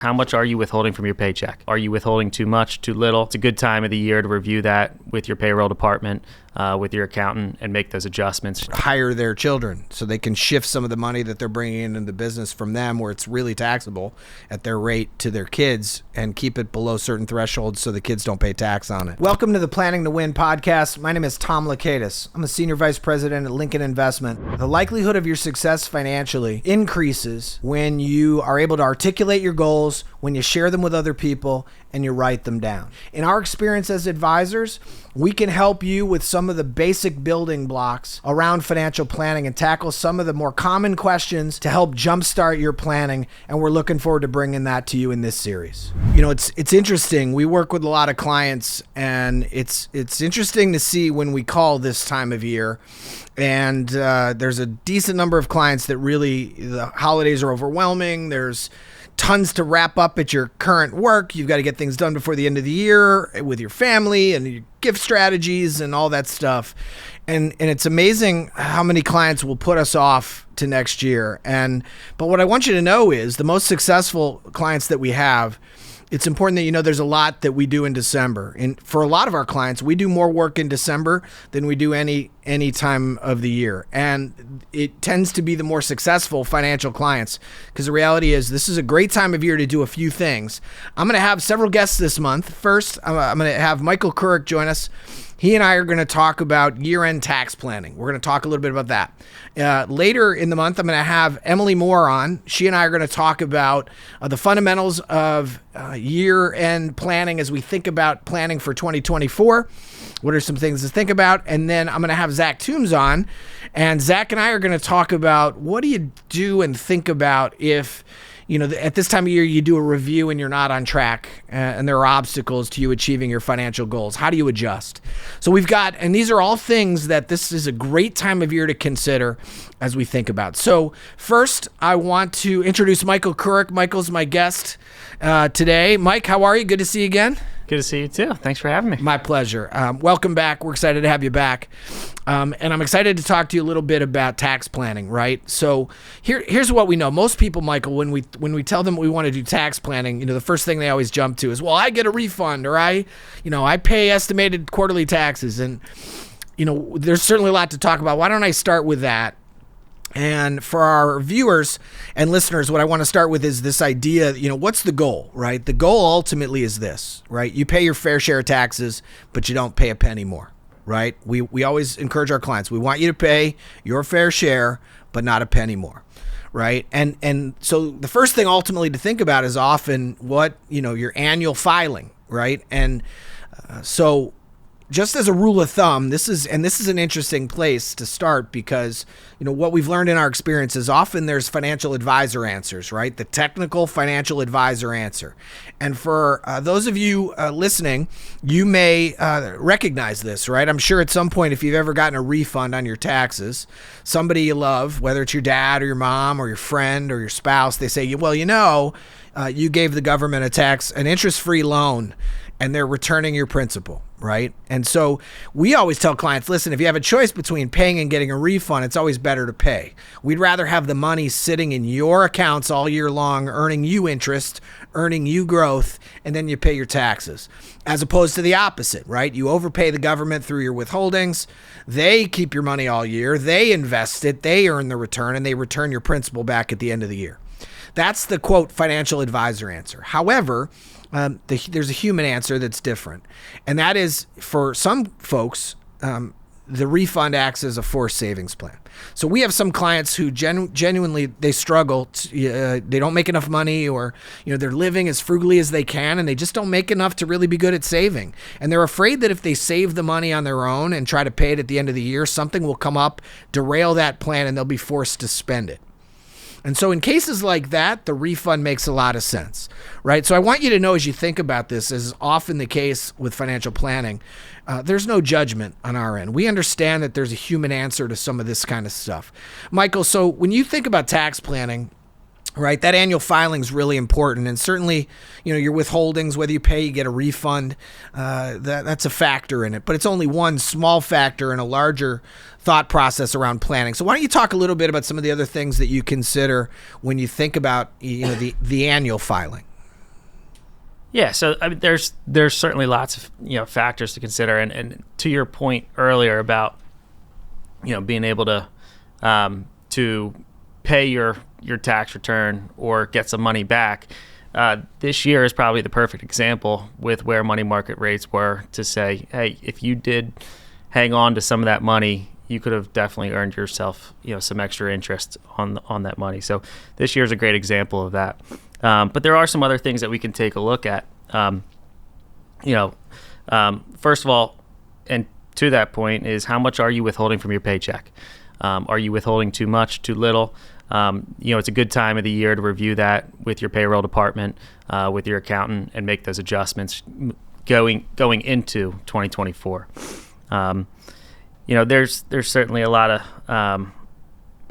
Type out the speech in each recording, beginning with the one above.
How much are you withholding from your paycheck? Are you withholding too much, too little? It's a good time of the year to review that with your payroll department, with your accountant, and make those adjustments. Hire their children so they can shift some of the money that they're bringing into the business from them where it's really taxable at their rate to their kids and keep it below certain thresholds so the kids don't pay tax on it. Welcome to the Planning to Win podcast. My name is Tom Lakatos. I'm a senior vice president at Lincoln Investment. The likelihood of your success financially increases when you are able to articulate your goals, when you share them with other people, and you write them down. In our experience as advisors, we can help you with some of the basic building blocks around financial planning and tackle some of the more common questions to help jumpstart your planning. And we're looking forward to bringing that to you in this series. You know, it's interesting. We work with a lot of clients, and it's interesting to see when we call this time of year. And there's a decent number of clients that really, the holidays are overwhelming. There's tons to wrap up at your current work. You've got to get things done before the end of the year with your family and your gift strategies and all that stuff. And it's amazing how many clients will put us off to next year. But what I want you to know is the most successful clients that we have, it's important that you know there's a lot that we do in December. And for a lot of our clients, we do more work in December than we do any time of the year. And it tends to be the more successful financial clients because the reality is this is a great time of year to do a few things. I'm going to have several guests this month. First, I'm going to have Michael Kurek join us. He and I are going to talk about year-end tax planning. We're going to talk a little bit about that. Later in the month, I'm going to have Emily Moore on. She and I are going to talk about the fundamentals of year-end planning as we think about planning for 2024. What are some things to think about? And then I'm going to have Zach Toombs on. And Zach and I are going to talk about what do you do and think about if, you know, at this time of year, you do a review and you're not on track and there are obstacles to you achieving your financial goals. How do you adjust? So we've got, and these are all things that this is a great time of year to consider as we think about. So first, I want to introduce Michael Kurek. Michael's my guest today. Mike, how are you? Good to see you again. Good to see you too. Thanks for having me. My pleasure. Welcome back. We're excited to have you back. And I'm excited to talk to you a little bit about tax planning, right? So here's what we know. Most people, Michael, when we tell them we want to do tax planning, you know, the first thing they always jump to is, well, I get a refund or I pay estimated quarterly taxes. And, you know, there's certainly a lot to talk about. Why don't I start with that? And for our viewers and listeners, what I want to start with is this idea, you know, what's the goal, right? The goal ultimately is this, right? You pay your fair share of taxes, but you don't pay a penny more, right? We always encourage our clients. We want you to pay your fair share, but not a penny more, right? And so the first thing ultimately to think about is often what, you know, your annual filing, right? And so just as a rule of thumb, this is an interesting place to start because, you know, what we've learned in our experience is often there's financial advisor answers, right? The technical financial advisor answer. And for those of you listening, you may recognize this, right? I'm sure at some point, if you've ever gotten a refund on your taxes, somebody you love, whether it's your dad or your mom or your friend or your spouse, they say, well, you know, you gave the government an interest-free loan and they're returning your principal, right? And so we always tell clients, listen, if you have a choice between paying and getting a refund, it's always better to pay. We'd rather have the money sitting in your accounts all year long, earning you interest, earning you growth, and then you pay your taxes, as opposed to the opposite, right? You overpay the government through your withholdings. They keep your money all year. They invest it. They earn the return, and they return your principal back at the end of the year. That's the, quote, financial advisor answer. However, there's a human answer that's different. And that is, for some folks, the refund acts as a forced savings plan. So we have some clients who genuinely, they struggle. They don't make enough money, or, you know, they're living as frugally as they can, and they just don't make enough to really be good at saving. And they're afraid that if they save the money on their own and try to pay it at the end of the year, something will come up, derail that plan, and they'll be forced to spend it. And so in cases like that, the refund makes a lot of sense, right? So I want you to know, as you think about this, as is often the case with financial planning, there's no judgment on our end. We understand that there's a human answer to some of this kind of stuff. Michael, so when you think about tax planning, right, that annual filing is really important. And certainly, you know, your withholdings, whether you pay, you get a refund, that's a factor in it. But it's only one small factor in a larger thought process around planning. So why don't you talk a little bit about some of the other things that you consider when you think about, you know, the annual filing? Yeah, so I mean, there's certainly lots of factors to consider, and to your point earlier about being able to pay your tax return or get some money back. This year is probably the perfect example with where money market rates were to say, hey, if you did hang on to some of that money, you could have definitely earned yourself some extra interest on that money. So this year is a great example of that. But there are some other things that we can take a look at. First of all, and to that point, is how much are you withholding from your paycheck? Are you withholding too much, too little? It's a good time of the year to review that with your payroll department, with your accountant, and make those adjustments going into 2024. There's certainly a lot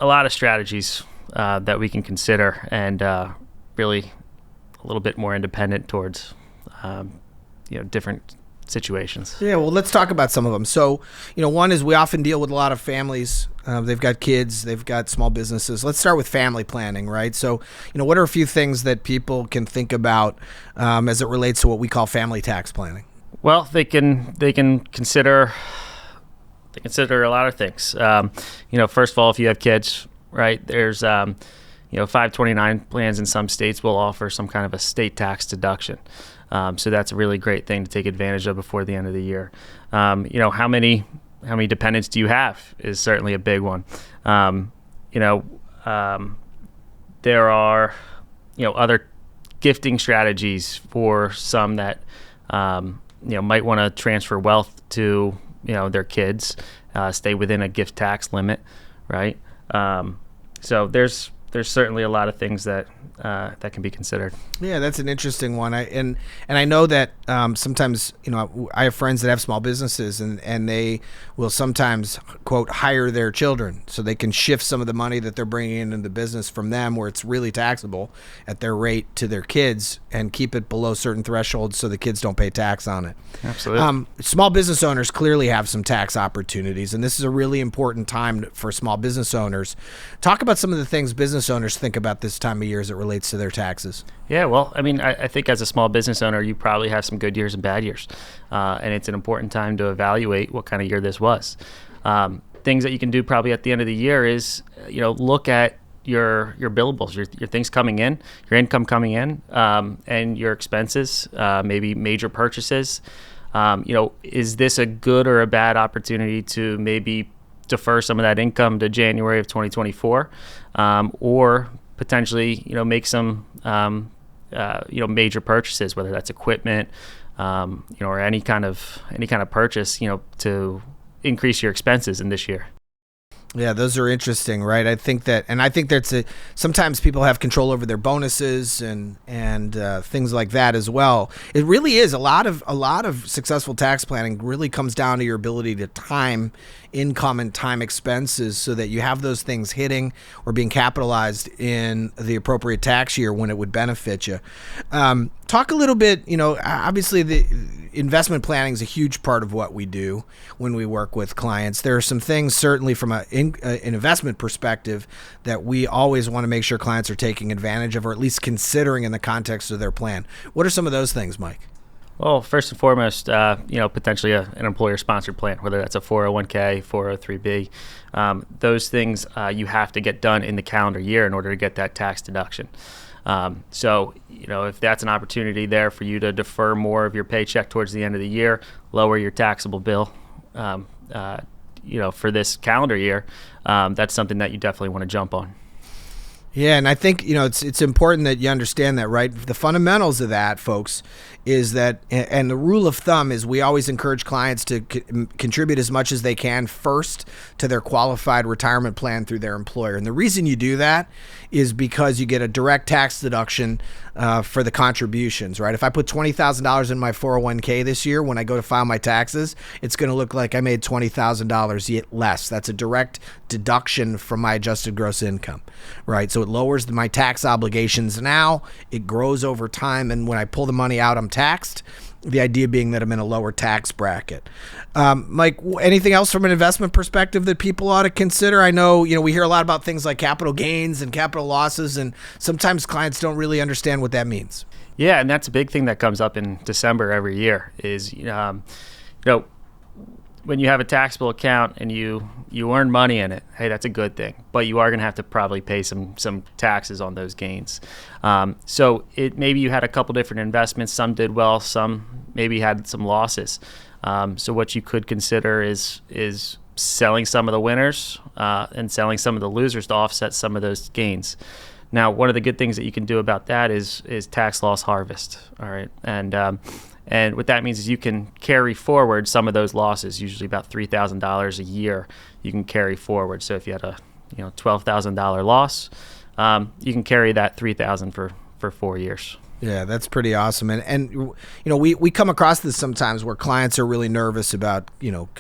of strategies that we can consider, and really a little bit more independent towards different situations. Yeah, well, let's talk about some of them. So, one is we often deal with a lot of families. They've got kids, they've got small businesses. Let's start with family planning, right? So, what are a few things that people can think about as it relates to what we call family tax planning? Well, they can consider a lot of things. First of all, if you have kids, right, there's 529 plans in some states will offer some kind of a state tax deduction. So that's a really great thing to take advantage of before the end of the year. How many dependents do you have is certainly a big one. There are other gifting strategies for some that might want to transfer wealth to their kids, stay within a gift tax limit, right? So there's certainly a lot of things that can be considered. Yeah, that's an interesting one. I know that sometimes I have friends that have small businesses, and they will sometimes quote hire their children so they can shift some of the money that they're bringing into the business from them, where it's really taxable at their rate, to their kids, and keep it below certain thresholds so the kids don't pay tax on it. Absolutely. Small business owners clearly have some tax opportunities, and this is a really important time for small business owners. Talk about some of the things business owners think about this time of year as it relates to their taxes. Yeah, well, I mean, I think as a small business owner, you probably have some good years and bad years. And it's an important time to evaluate what kind of year this was. Things that you can do probably at the end of the year is, look at your billables, your things coming in, your income coming in, and your expenses, maybe major purchases. Is this a good or a bad opportunity to maybe defer some of that income to January of 2024, or potentially, make some, major purchases, whether that's equipment, or any kind of purchase, to increase your expenses in this year. Yeah, those are interesting, right? I think that's sometimes people have control over their bonuses and things like that as well. It really is a lot of successful tax planning really comes down to your ability to time income and time expenses so that you have those things hitting or being capitalized in the appropriate tax year when it would benefit you. Talk a little bit, obviously the investment planning is a huge part of what we do when we work with clients. There are some things certainly from an investment perspective that we always want to make sure clients are taking advantage of, or at least considering in the context of their plan. What are some of those things, Mike? Well, first and foremost, potentially an employer-sponsored plan, whether that's a 401k, 403b. Those things you have to get done in the calendar year in order to get that tax deduction. So, if that's an opportunity there for you to defer more of your paycheck towards the end of the year, lower your taxable bill, for this calendar year, that's something that you definitely want to jump on. Yeah, and I think, it's important that you understand that, right? The fundamentals of that, folks, is that, and the rule of thumb is we always encourage clients to contribute as much as they can first to their qualified retirement plan through their employer. And the reason you do that is because you get a direct tax deduction for the contributions, right? If I put $20,000 in my 401k this year, when I go to file my taxes, it's going to look like I made $20,000 yet less. That's a direct deduction from my adjusted gross income, right? So it lowers my tax obligations now. It grows over time, and when I pull the money out, I'm taxed. The idea being that I'm in a lower tax bracket. Mike, anything else from an investment perspective that people ought to consider? I know, we hear a lot about things like capital gains and capital losses, and sometimes clients don't really understand what that means. Yeah, and that's a big thing that comes up in December every year is, when you have a taxable account and you earn money in it, hey, that's a good thing. But you are going to have to probably pay some taxes on those gains. So maybe you had a couple different investments. Some did well. Some maybe had some losses. So what you could consider is selling some of the winners and selling some of the losers to offset some of those gains. Now, one of the good things that you can do about that is tax loss harvest. All right, and what that means is you can carry forward some of those losses. Usually about $3,000 a year you can carry forward. So if you had a $12,000 loss, you can carry that $3,000 for 4 years. Yeah, that's pretty awesome. And we come across this sometimes where clients are really nervous about,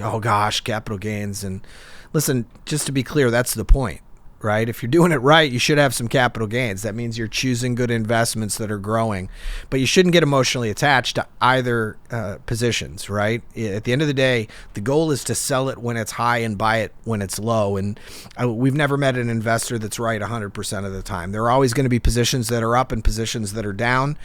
oh gosh, capital gains. And listen, just to be clear, that's the point, right? If you're doing it right, you should have some capital gains. That means you're choosing good investments that are growing, but you shouldn't get emotionally attached to either positions, right? At the end of the day, the goal is to sell it when it's high and buy it when it's low. And we've never met an investor that's right 100% of the time. There are always going to be positions that are up and positions that are down.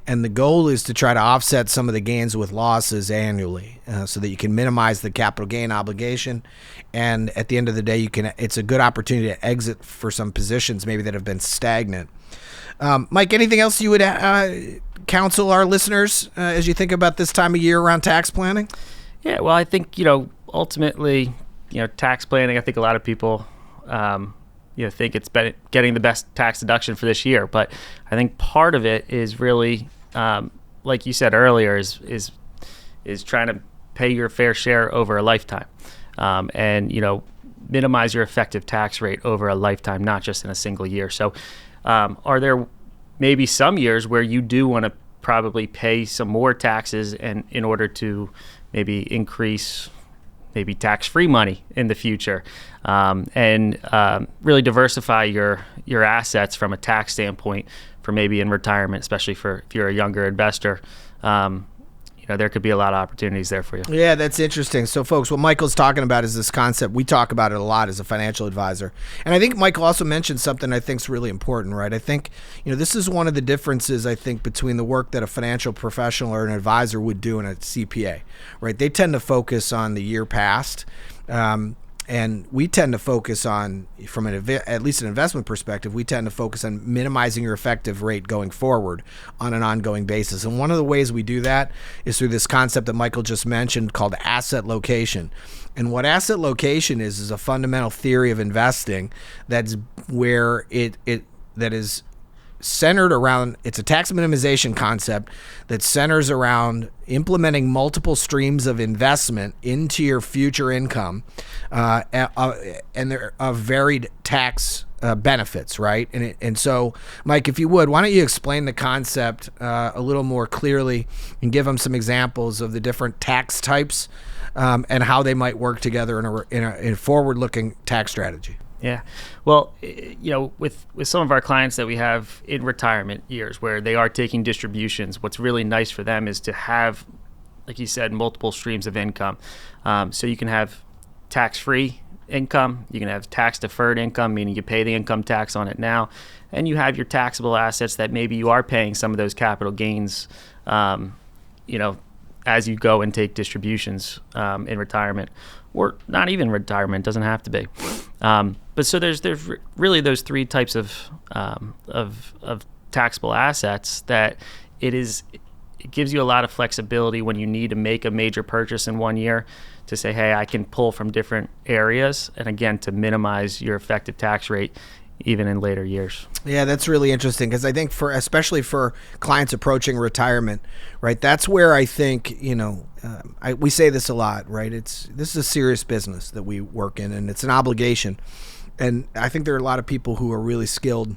And the goal is to try to offset some of the gains with losses annually so that you can minimize the capital gain obligation. And at the end of the day, it's a good opportunity to exit for some positions maybe that have been stagnant. Mike, anything else you would counsel our listeners as you think about this time of year around tax planning? Yeah, well, I think, ultimately, tax planning, I think a lot of people think it's getting the best tax deduction for this year. But I think part of it is really, like you said earlier, is trying to pay your fair share over a lifetime, and minimize your effective tax rate over a lifetime, not just in a single year. So, are there maybe some years where you do want to probably pay some more taxes, and in order to maybe increase maybe tax-free money in the future, and really diversify your assets from a tax standpoint for maybe in retirement, especially if you're a younger investor. There could be a lot of opportunities there for you. Yeah, that's interesting. So, folks, what Michael's talking about is this concept. We talk about it a lot as a financial advisor. And I think Michael also mentioned something I think is really important, right? I think, this is one of the differences, I think, between the work that a financial professional or an advisor would do in a CPA, right? They tend to focus on the year past. And we tend to focus on, from at least an investment perspective, we tend to focus on minimizing your effective rate going forward on an ongoing basis. And one of the ways we do that is through this concept that Michael just mentioned called asset location. And what asset location is a fundamental theory of investing that's where that is centered around, it's a tax minimization concept that centers around implementing multiple streams of investment into your future income, and there are varied tax benefits, right? And so, Mike, if you would, why don't you explain the concept a little more clearly and give them some examples of the different tax types and how they might work together in a forward-looking tax strategy. Yeah. Well, with some of our clients that we have in retirement years where they are taking distributions, what's really nice for them is to have, like you said, multiple streams of income. So you can have tax-free income, you can have tax-deferred income, meaning you pay the income tax on it now, and you have your taxable assets that maybe you are paying some of those capital gains, as you go and take distributions in retirement, or not even retirement, doesn't have to be. But so there's really those three types of taxable assets that it gives you a lot of flexibility when you need to make a major purchase in 1 year to say, hey, I can pull from different areas, and again, to minimize your effective tax rate even in later years. Yeah, that's really interesting because I think especially for clients approaching retirement, right? That's where I think, we say this a lot, right? This is a serious business that we work in, and it's an obligation. And I think there are a lot of people who are really skilled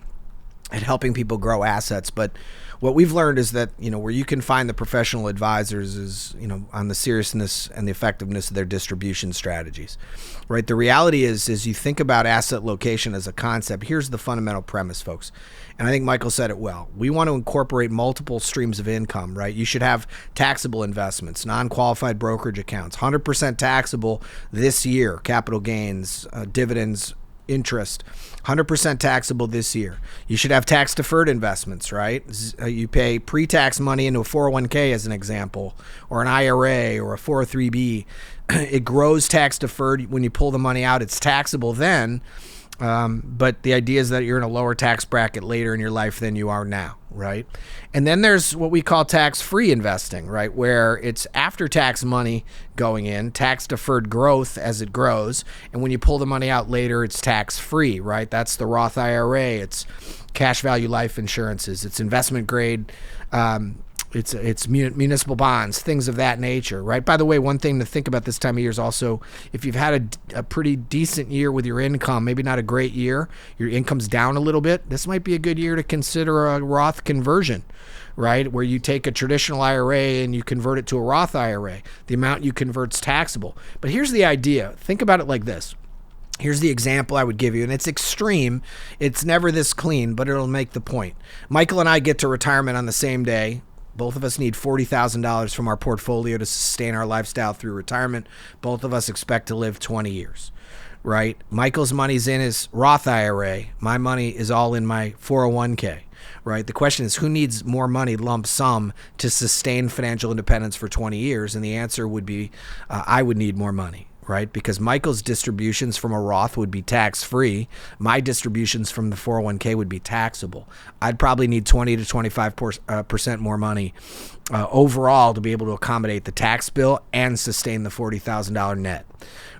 at helping people grow assets. But what we've learned is that, where you can find the professional advisors is, on the seriousness and the effectiveness of their distribution strategies, right? The reality is you think about asset location as a concept. Here's the fundamental premise, folks. And I think Michael said it well. We want to incorporate multiple streams of income, right? You should have taxable investments, non-qualified brokerage accounts, 100% taxable this year, capital gains, dividends, interest, 100% taxable this year. You should have tax deferred investments, right? You pay pre-tax money into a 401k as an example, or an IRA or a 403b. It grows tax deferred. When you pull the money out, it's taxable then. But the idea is that you're in a lower tax bracket later in your life than you are now, right? And then there's what we call tax-free investing, right? Where it's after-tax money going in, tax-deferred growth as it grows, and when you pull the money out later, it's tax-free, right? That's the Roth IRA. It's cash value life insurances. It's investment grade. It's municipal bonds, things of that nature, right? By the way, one thing to think about this time of year is also if you've had a pretty decent year with your income, maybe not a great year, your income's down a little bit, this might be a good year to consider a Roth conversion, right? Where you take a traditional IRA and you convert it to a Roth IRA. The amount you convert's taxable. But here's the idea. Think about it like this. Here's the example I would give you, and it's extreme. It's never this clean, but it'll make the point. Michael and I get to retirement on the same day. Both of us need $40,000 from our portfolio to sustain our lifestyle through retirement. Both of us expect to live 20 years, right? Michael's money's in his Roth IRA. My money is all in my 401k, right? The question is, who needs more money lump sum to sustain financial independence for 20 years? And the answer would be, I would need more money, right? Because Michael's distributions from a Roth would be tax-free. My distributions from the 401k would be taxable. I'd probably need 20 to 25% more money overall to be able to accommodate the tax bill and sustain the $40,000 net,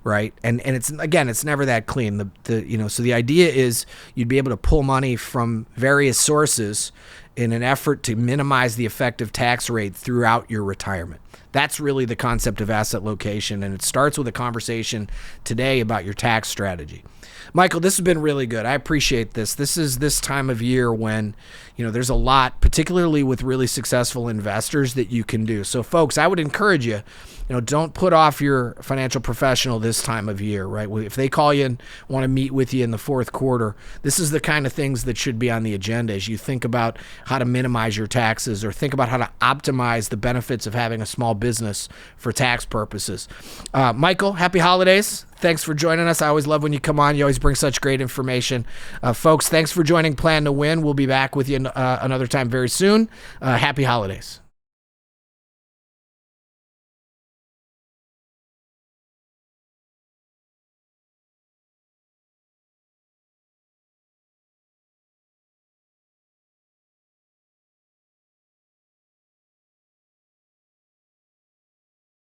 right? And it's, again, it's never that clean. So the idea is you'd be able to pull money from various sources in an effort to minimize the effective tax rate throughout your retirement. That's really the concept of asset location, and it starts with a conversation today about your tax strategy. Michael, this has been really good. I appreciate this. This is this time of year when, there's a lot, particularly with really successful investors, that you can do. So, folks, I would encourage you, don't put off your financial professional this time of year, right? If they call you and want to meet with you in the fourth quarter, this is the kind of things that should be on the agenda as you think about how to minimize your taxes or think about how to optimize the benefits of having a small business for tax purposes. Michael, happy holidays. Thanks for joining us. I always love when you come on. You always bring such great information. Folks, thanks for joining Plan to Win. We'll be back with you another time very soon. Happy holidays.